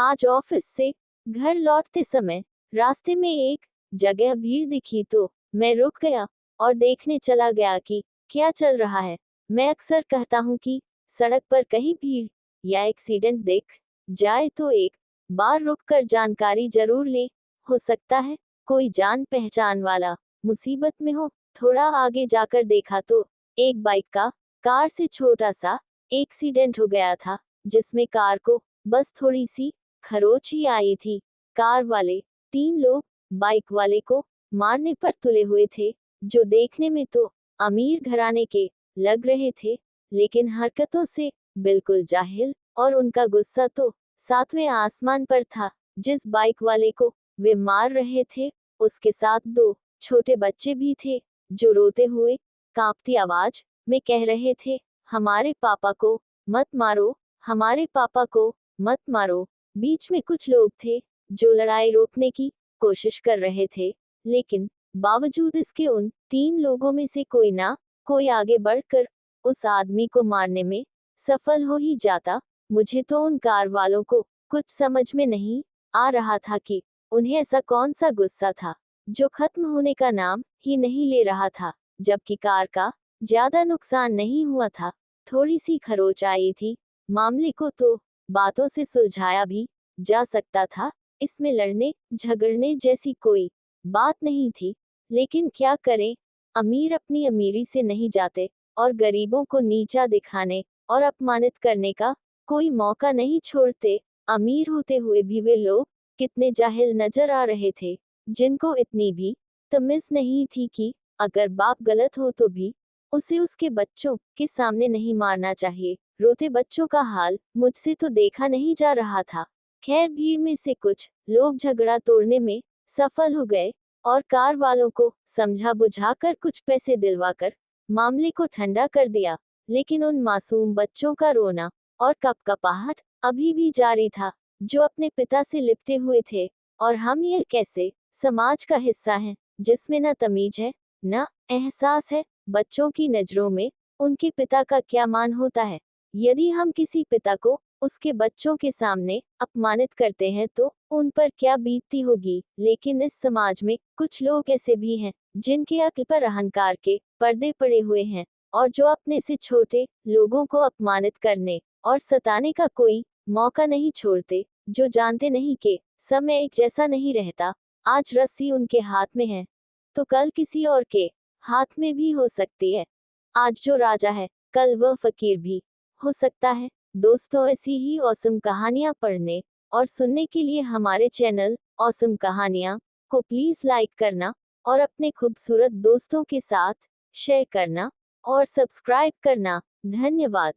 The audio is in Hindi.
आज ऑफिस से घर लौटते समय रास्ते में एक जगह भीड़ दिखी तो मैं रुक गया और देखने चला गया कि क्या चल रहा है। मैं अक्सर कहता हूँ कि सड़क पर कहीं भीड़ या एक्सीडेंट दिख जाए तो एक बार रुककर जानकारी जरूर ले। हो सकता है कोई जान पहचान वाला मुसीबत में हो। थोड़ा आगे जाकर देखा तो एक बाइक का कार से छोटा सा एक्सीडेंट हो गया था, जिसमें कार को बस थोड़ी सी खरोच ही आई थी। कार वाले 3 लोग बाइक वाले को मारने पर तुले हुए थे, जो देखने में तो अमीर घराने के लग रहे थे, लेकिन हरकतों से बिल्कुल जाहिल। और उनका गुस्सा तो 7वें आसमान पर था। जिस बाइक वाले को वे मार रहे थे, उसके साथ 2 छोटे बच्चे भी थे, जो रोते हुए कांपती आवाज में कह रहे थे, हमारे पापा को मत मारो, हमारे पापा को मत मारो। बीच में कुछ लोग थे जो लड़ाई रोकने की कोशिश कर रहे थे, लेकिन बावजूद इसके उन 3 लोगों में से कोई ना कोई आगे बढ़कर उस आदमी को मारने में सफल हो ही जाता। मुझे तो उन कार वालों को कुछ समझ में नहीं आ रहा था कि उन्हें ऐसा कौन सा गुस्सा था जो खत्म होने का नाम ही नहीं ले रहा था। जबकि कार का ज्यादा नुकसान नहीं हुआ था, थोड़ी सी खरोच आई थी। मामले को तो बातों से सुलझाया भी जा सकता था, इसमें लड़ने झगड़ने जैसी कोई बात नहीं थी। लेकिन क्या करें, अमीर अपनी अमीरी से नहीं जाते और गरीबों को नीचा दिखाने और अपमानित करने का कोई मौका नहीं छोड़ते। अमीर होते हुए भी वे लोग कितने जाहिल नजर आ रहे थे, जिनको इतनी भी तमीज नहीं थी कि अगर बाप गलत हो तो भी उसे उसके बच्चों के सामने नहीं मारना चाहिए। रोते बच्चों का हाल मुझसे तो देखा नहीं जा रहा था। खैर, भीड़ में से कुछ लोग झगड़ा तोड़ने में सफल हो गए और कार वालों को समझा बुझाकर कुछ पैसे दिलवाकर मामले को ठंडा कर दिया। लेकिन उन मासूम बच्चों का रोना और कपकपाहट अभी भी जारी था, जो अपने पिता से लिपटे हुए थे। और हम ये कैसे समाज का हिस्सा हैं, जिसमें न तमीज है न एहसास है। बच्चों की नजरों में उनके पिता का क्या मान होता है। यदि हम किसी पिता को उसके बच्चों के सामने अपमानित करते हैं तो उन पर क्या बीतती होगी। लेकिन इस समाज में कुछ लोग ऐसे भी हैं जिनके अक्ल पर अहंकार के पर्दे पड़े हुए हैं, और जो अपने से छोटे लोगों को अपमानित करने और सताने का कोई मौका नहीं छोड़ते। जो जानते नहीं कि समय एक जैसा नहीं रहता। आज रस्सी उनके हाथ में है तो कल किसी और के हाथ में भी हो सकती है। आज जो राजा है, कल वह फकीर भी हो सकता है। दोस्तों, ऐसी ही औसम कहानियां पढ़ने और सुनने के लिए हमारे चैनल औसम कहानियां को प्लीज लाइक करना और अपने खूबसूरत दोस्तों के साथ शेयर करना और सब्सक्राइब करना। धन्यवाद।